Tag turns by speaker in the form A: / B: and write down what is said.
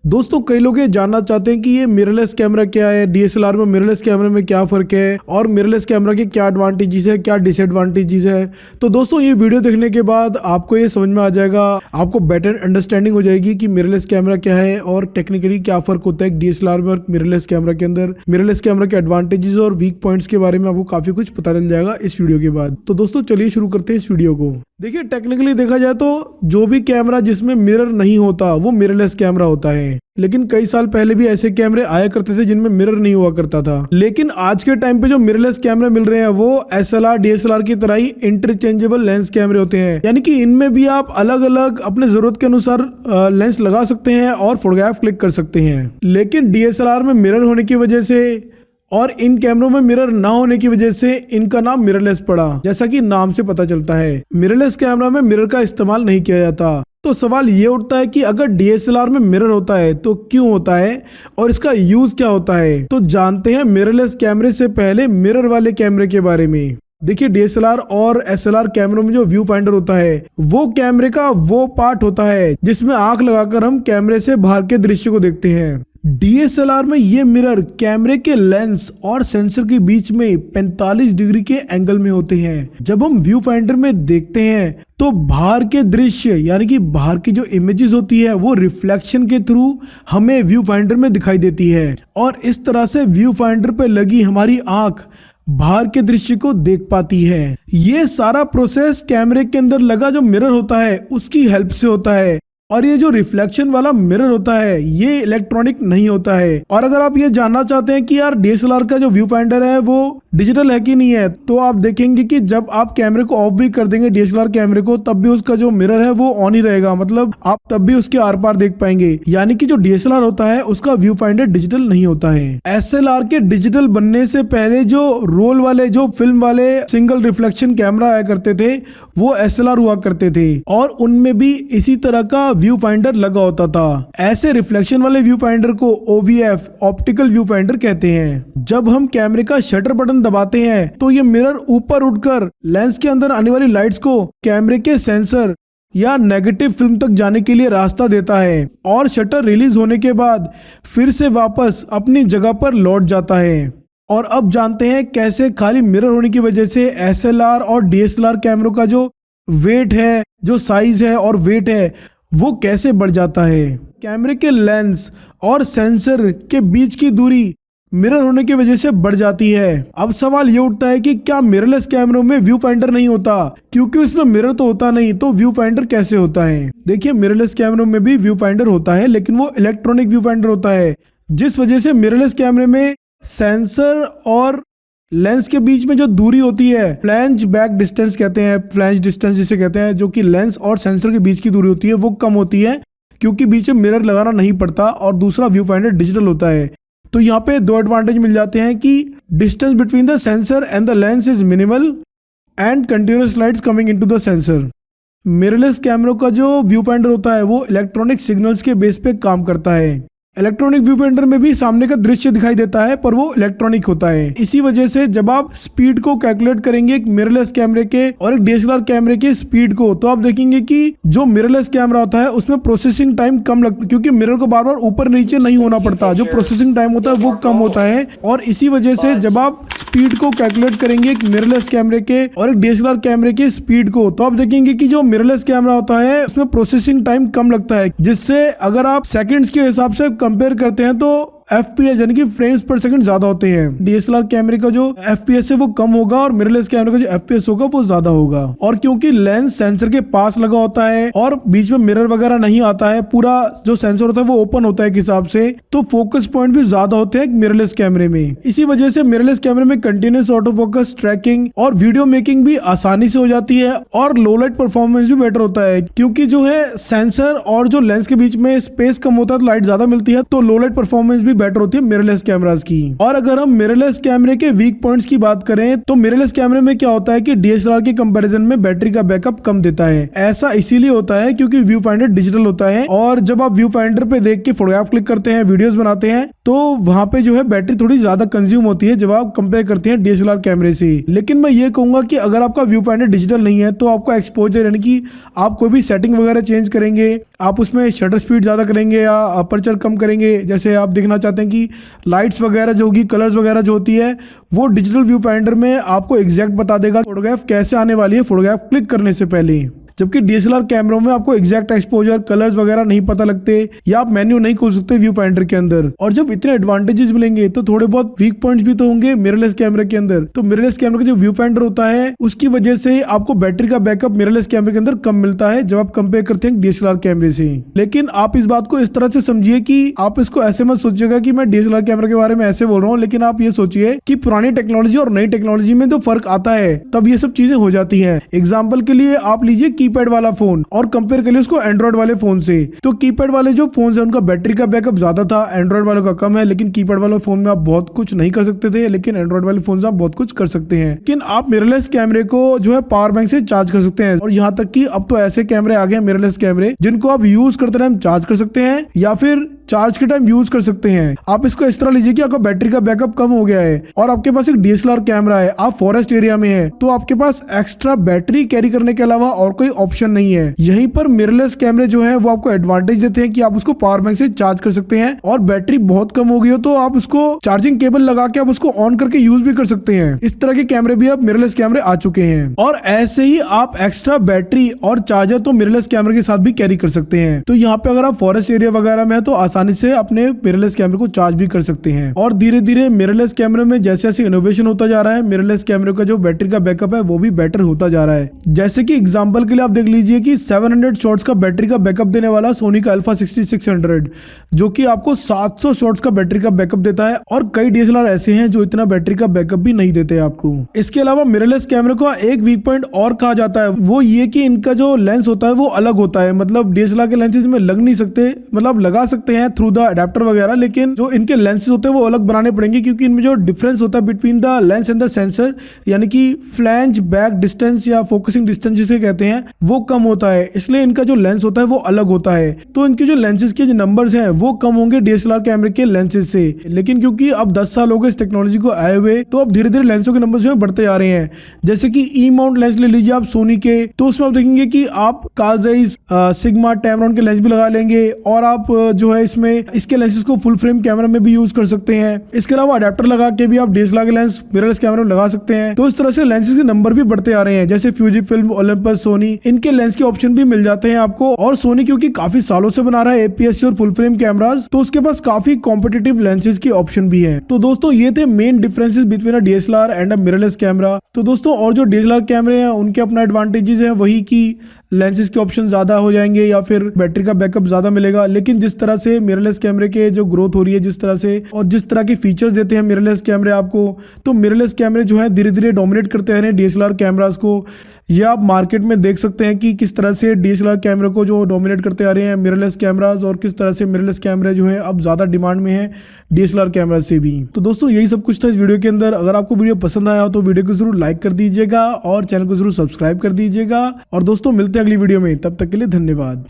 A: दोस्तों कई लोग ये जानना चाहते हैं कि ये मिररलेस कैमरा क्या है, डीएसएलआर में मिररलेस कैमरे में क्या फ़र्क है और मिररलेस कैमरा के क्या एडवांटेजेस है, क्या डिसएडवांटेजेस है। तो दोस्तों ये वीडियो देखने के बाद आपको ये समझ में आ जाएगा, आपको बेटर अंडरस्टैंडिंग हो जाएगी कि मिररलेस कैमरा क्या है और टेक्निकली क्या फ़र्क होता है डीएसएलआर में और मिररलेस कैमरा के अंदर। मिररलेस कैमरा के एडवांटेजेस और वीक पॉइंट्स के बारे में आपको काफ़ी कुछ पता चल जाएगा इस वीडियो के बाद। तो दोस्तों चलिए शुरू करते हैं इस वीडियो को। देखिए टेक्निकली देखा जाए तो जो भी कैमरा जिसमें मिरर नहीं होता वो मिररलेस कैमरा होता है। लेकिन कई साल पहले भी ऐसे कैमरे आया करते थे जिनमें मिरर नहीं हुआ करता था। लेकिन आज के टाइम पे जो मिररलेस कैमरे मिल रहे हैं वो एसएलआर डीएसएलआर की तरह ही इंटरचेंजेबल लेंस कैमरे होते हैं, यानी कि इनमें भी आप अलग अलग अपने जरूरत के अनुसार लेंस लगा सकते हैं और फोटोग्राफ क्लिक कर सकते हैं। लेकिन डीएसएलआर में मिरर होने की वजह से और इन कैमरों में मिरर ना होने की वजह से इनका नाम मिररलेस पड़ा, जैसा कि नाम से पता चलता है। मिररलेस कैमरा में मिरर का इस्तेमाल नहीं किया जाता। तो सवाल ये उठता है कि अगर डीएसएलआर में मिरर होता है तो क्यों होता है और इसका यूज क्या होता है। तो जानते हैं मिररलेस कैमरे से पहले मिरर वाले कैमरे के बारे में। देखिए डीएसएलआर और एसएलआर कैमरों में जो व्यू फाइंडर होता है वो कैमरे का वो पार्ट होता है जिसमें आंख लगाकर हम कैमरे से बाहर के दृश्य को देखते हैं। डीएसएलआर में ये मिरर कैमरे के लेंस और सेंसर के बीच में 45 डिग्री के एंगल में होते हैं। जब हम व्यू फाइंडर में देखते हैं तो बाहर के दृश्य यानी कि बाहर की जो इमेजेस होती है वो रिफ्लेक्शन के थ्रू हमें व्यू फाइंडर में दिखाई देती है और इस तरह से व्यू फाइंडर पे लगी हमारी आंख बाहर के दृश्य को देख पाती है। ये सारा प्रोसेस कैमरे के अंदर लगा जो मिरर होता है उसकी हेल्प से होता है और ये जो रिफ्लेक्शन वाला मिरर होता है ये इलेक्ट्रॉनिक नहीं होता है। और अगर आप ये जानना चाहते हैं कि यार डीएसएलआर का जो व्यू फाइंडर है वो डिजिटल है कि नहीं है, तो आप देखेंगे कि जब आप कैमरे को ऑफ भी कर देंगे डीएसएलआर कैमरे को तब भी उसका जो मिरर है वो ऑन ही रहेगा, मतलब आप तब भी उसके आर पार देख पाएंगे। यानी कि जो डीएसएलआर होता है उसका व्यू फाइंडर डिजिटल नहीं होता है। एसएलआर के डिजिटल बनने से पहले जो रोल वाले जो फिल्म वाले सिंगल रिफ्लेक्शन कैमरा आया करते थे वो एसएलआर हुआ करते थे और उनमें भी इसी तरह का व्यू फाइंडर लगा होता था। ऐसे रिफ्लेक्शन वाले व्यू फाइंडर को OVF ऑप्टिकल व्यू फाइंडर कहते हैं। जब हम कैमरे का शटर बटन दबाते हैं तो ये मिरर ऊपर उठकर लेंस के अंदर आने वाली लाइट्स को कैमरे के सेंसर या नेगेटिव फिल्म तक जाने के लिए रास्ता देता है और शटर रिलीज होने के बाद फिर से वापस अपनी जगह पर लौट जाता है। और अब जानते हैं कैसे खाली मिरर होने की वजह से एसएलआर और डीएसएलआर कैमरों का जो वेट है, जो साइज है और वेट है वो कैसे बढ़ जाता है। कैमरे के लेंस और सेंसर के बीच की दूरी मिरर होने की वजह से बढ़ जाती है। अब सवाल ये उठता है कि क्या मिररलेस कैमरों में व्यू फाइंडर नहीं होता, क्योंकि उसमें मिरर तो होता नहीं, तो व्यू फाइंडर कैसे होता है। देखिए मिररलेस कैमरों में भी व्यू फाइंडर होता है लेकिन वो इलेक्ट्रॉनिक व्यू फाइंडर होता है, जिस वजह से मिररलेस कैमरे में सेंसर और लेंस के बीच में जो दूरी होती है फ्लैंज बैक डिस्टेंस कहते हैं, फ्लैंज डिस्टेंस जिसे कहते हैं, जो कि लेंस और सेंसर के बीच की दूरी होती है वो कम होती है क्योंकि बीच में मिरर लगाना नहीं पड़ता और दूसरा व्यू फाइंडर डिजिटल होता है। तो यहाँ पे दो एडवांटेज मिल जाते हैं कि distance between the sensor and the lens is minimal and continuous lights coming into the sensor. Mirrorless कैमरों का जो व्यू फाइंडर होता है वो इलेक्ट्रॉनिक सिग्नल्स के बेस पे काम करता है। इलेक्ट्रॉनिक व्यू फाइंडर में भी सामने का दृश्य दिखाई देता है पर वो इलेक्ट्रॉनिक होता है। इसी वजह से जब आप स्पीड को कैलकुलेट करेंगे एक मिररलेस कैमरे के और एक डीएसएलआर कैमरे के स्पीड को, तो आप देखेंगे कि जो मिररलेस कैमरा होता है उसमें प्रोसेसिंग टाइम कम लगता है क्योंकि मिरर को बार बार ऊपर नीचे नहीं होना पड़ता, जो प्रोसेसिंग टाइम होता है वो कम होता है। और इसी वजह से जब आप स्पीड को कैलकुलेट करेंगे एक मिररलेस कैमरे के और एक डीएसएलआर कैमरे के स्पीड को, तो आप देखेंगे कि जो मिररलेस कैमरा होता है उसमें प्रोसेसिंग टाइम कम लगता है, जिससे अगर आप सेकंड्स के हिसाब से कंपेयर करते हैं तो FPS यानी कि फ्रेम्स पर सेकंड ज्यादा होते हैं। डीएसएलआर कैमरे का जो FPS है वो कम होगा और मिररलेस कैमरे का जो FPS होगा वो ज्यादा होगा। और क्योंकि लेंस सेंसर के पास लगा होता है और बीच में मिरर वगैरह नहीं आता है, पूरा जो सेंसर होता है वो ओपन होता है एक हिसाब से, तो फोकस पॉइंट भी ज्यादा होते हैं मिररलेस कैमरे में। इसी वजह से मिररलेस कैमरे में कंटिन्यूअस ऑटो फोकस, ट्रैकिंग और वीडियो मेकिंग भी आसानी से हो जाती है और लो लाइट परफॉर्मेंस भी बेटर होता है क्योंकि जो है सेंसर और जो लेंस के बीच में स्पेस कम होता है तो लाइट ज्यादा मिलती है, तो लो लाइट परफॉर्मेंस भी बेटर होती है मिररलेस कैमरास की। और अगर हम मिररलेस कैमरे के वीक पॉइंट्स की बात करें तो मिररलेस कैमरे में क्या होता है कि डीएसएलआर के कंपैरिजन में बैटरी का बैकअप कम देता है। ऐसा इसीलिए होता है क्योंकि व्यू फाइंडर डिजिटल होता है और जब आप व्यू फाइंडर पे देख के फोटोग्राफ क्लिक करते हैं, वीडियोस बनाते हैं, तो वहां पे जो है बैटरी थोड़ी ज्यादा कंज्यूम होती है जब आप कंपेयर करते हैं डीएसएलआर कैमरे से। लेकिन मैं ये कहूंगा कि अगर आपका व्यू फाइंडर डिजिटल नहीं है तो आपका एक्सपोजर यानी कि आप कोई भी सेटिंग वगैरह चेंज करेंगे, आप उसमें शटर स्पीड ज्यादा करेंगे या अपर्चर कम करेंगे, जैसे आप देखना चाहते हैं कि लाइट्स वगैरह जो होगी, कलर्स वगैरह जो होती है, वो डिजिटल व्यू फाइंडर में आपको एग्जैक्ट बता देगा फोटोग्राफ कैसे आने वाली है फोटोग्राफ क्लिक करने से पहले। जबकि डीएसएलआर कैमरों में आपको एग्जैक्ट एक्सपोजर, कलर्स वगैरह नहीं पता लगते या आप मेन्यू नहीं खोल सकते व्यू फाइंडर के अंदर। और जब इतने एडवांटेजेस मिलेंगे तो थोड़े बहुत वीक पॉइंट्स भी तो होंगे मिररलेस कैमरे के अंदर। तो मिररलेस कैमरे का जो व्यू फाइंडर होता है उसकी वजह से आपको बैटरी का बैकअप मिररलेस कैमरे के अंदर कम मिलता है जब आप कंपेयर करते हैं डीएसएलआर कैमरे से। लेकिन आप इस बात को इस तरह से समझिए कि आप इसको ऐसे मत सोचिएगा कि मैं डीएसएलआर कैमरे के बारे में ऐसे बोल रहा हूँ, लेकिन आप ये सोचिए कि पुरानी टेक्नोलॉजी और नई टेक्नोलॉजी में जो फर्क आता है तब ये सब चीजें हो जाती है। एग्जाम्पल के लिए आप लीजिए कीपैड वाला फोन और कंपेयर करिए उसको एंड्रॉइड वाले फोन से। तो कीपैड वाले जो फोन है उनका बैटरी का बैकअप ज्यादा था, एंड्रॉइड वालों का कम है। लेकिन कीपैड वाले फोन में आप बहुत कुछ नहीं कर सकते थे, लेकिन एंड्रॉइड वाले फोन से आप बहुत कुछ कर सकते हैं। लेकिन आप मिररलेस कैमरे को जो है पावर बैंक से चार्ज कर सकते हैं। और यहाँ तक कि अब तो ऐसे कैमरे आ गए मिररलेस कैमरे जिनको आप यूज करते टाइम चार्ज कर सकते हैं या फिर चार्ज के टाइम यूज कर सकते हैं। आप इसको इस तरह लीजिए कि आपका बैटरी का बैकअप कम हो गया है और आपके पास एक डीएसएलआर कैमरा है, आप फॉरेस्ट एरिया में है, तो आपके पास एक्स्ट्रा बैटरी कैरी करने के अलावा और कोई ऑप्शन नहीं है। यहीं पर मिररलेस कैमरे जो है वो आपको एडवांटेज देते हैं कि आप उसको पावर बैंक से चार्ज कर सकते हैं और बैटरी बहुत कम हो गई हो तो आप उसको चार्जिंग केबल लगा के आप उसको ऑन करके यूज भी कर सकते हैं। इस तरह के कैमरे भी अब मिररलेस कैमरे आ चुके हैं। और ऐसे ही आप एक्स्ट्रा बैटरी और चार्जर तो मिररलेस कैमरे के साथ भी कैरी कर सकते हैं। तो यहाँ पे अगर आप फॉरेस्ट एरिया वगैरह में है तो आसानी से अपने मिररलेस कैमरे को चार्ज भी कर सकते हैं। और धीरे धीरे मिररलेस कैमरे में जैसे जैसे इनोवेशन होता जा रहा है, मिररलेस कैमरे का जो बैटरी का बैकअप है वो भी बेटर होता जा रहा है। जैसे कि एग्जांपल के लिए आप देख लीजिए कि 700 शॉट्स का बैटरी का बैकअप देने वाला सोनी का अल्फा 6600 जो कि आपको 700 शॉट्स का बैटरी का बैकअप देता है। और कई डीएसएलआर ऐसे हैं जो इतना बैटरी का बैकअप भी नहीं देते आपको। इसके अलावा मिररलेस कैमरे का एक वीक पॉइंट और कहा जाता है, वो ये कि इनका जो लेंस होता है वो अलग होता है। मतलब डीएसएलआर के लेंसेज में लग नहीं सकते, मतलब लगा सकते हैं थ्रू द अडेप्टर वगैरह, लेकिन जो इनके लेंसेज होते हैं वो अलग बनाने पड़ेंगे क्योंकि इनमें जो डिफरेंस होता है between the lens and the sensor, यानी कि फ्लैंज बैक डिस्टेंस या फोकसिंग डिस्टेंस जिसे कहते हैं, वो कम होता है। इसलिए इनका जो लेंस होता है वो अलग होता है। तो इनके जो लेंसेज के जो नंबर्स हैं वो कम होंगे डीएसएलआर कैमरे के लेंसेज से। लेकिन क्योंकि अब 10 साल हो गए इस टेक्नोलॉजी को आए हुए, तो अब धीरे धीरे लेंसों के नंबर जो है बढ़ते जा रहे हैं। जैसे कि ई माउंट लेंस ले लीजिए आप सोनी के, तो उसमें आप देखेंगे कि आप कार्ल ज़ेइस, सिग्मा, टैमरॉन के लेंस भी लगा लेंगे और आप जो है इसमें इसके लेंसेज को फुल फ्रेम कैमरा में भी यूज कर सकते हैं। इसके अलावा अडेप्टर लगा के भी आप डीएसएलआर के लेंस मिररलेस कैमरा में लगा सकते हैं। तो इस तरह से लेंसेज के नंबर भी बढ़ते आ रहे हैं। जैसे फ्यूजी फिल्म, ओलंपस, सोनी, इनके लेंस के ऑप्शन भी मिल जाते हैं आपको। और सोनी क्योंकि काफी सालों से बना रहा है एपीएस और फुल फ्रेम कैमरास, तो उसके पास काफी कॉम्पिटिटिव लेंसेज के ऑप्शन भी है। तो दोस्तों ये थे main differences between a DSLR and a mirrorless camera. तो दोस्तों और जो डीएसएलआर कैमरे हैं उनके अपना एडवांटेजेस हैं, वही की लेंसेज के ऑप्शन ज्यादा हो जाएंगे या फिर बैटरी का बैकअप ज्यादा मिलेगा। लेकिन जिस तरह से मिररलेस कैमरे के जो ग्रोथ हो रही है, जिस तरह से और जिस तरह के फीचर्स देते हैं मिररलेस कैमरे आपको, तो मिररलेस कैमरे जो है धीरे धीरे डोमिनेट करते हैं डीएसएलआर कैमरास को। ये आप मार्केट में देख सकते हैं कि किस तरह से डीएसएलआर कैमरे को जो डोमिनेट करते आ रहे हैं मिररलेस कैमरास, और किस तरह से मिररलेस कैमरे जो है अब ज्यादा डिमांड में है डीएसएलआर कैमरा से भी। तो दोस्तों यही सब कुछ था इस वीडियो के अंदर। अगर आपको वीडियो पसंद आया हो तो वीडियो को जरूर लाइक कर दीजिएगा और चैनल को जरूर सब्सक्राइब कर दीजिएगा। और दोस्तों मिलते हैं अगली वीडियो में, तब तक के लिए धन्यवाद।